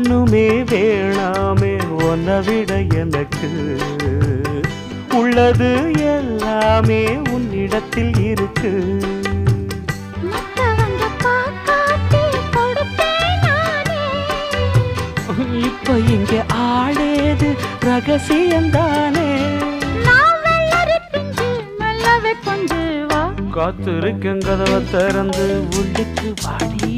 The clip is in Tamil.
இன்னுமே வேணாமே உன்னை விட எனக்கு உள்ளது எல்லாமே உன்னிடத்தில் இருக்கு. இப்ப இங்க ஆடேது ரகசியம்தானே. காத்திருக்கேன் கதவை திறந்து உள்ளுக்கு வாடி.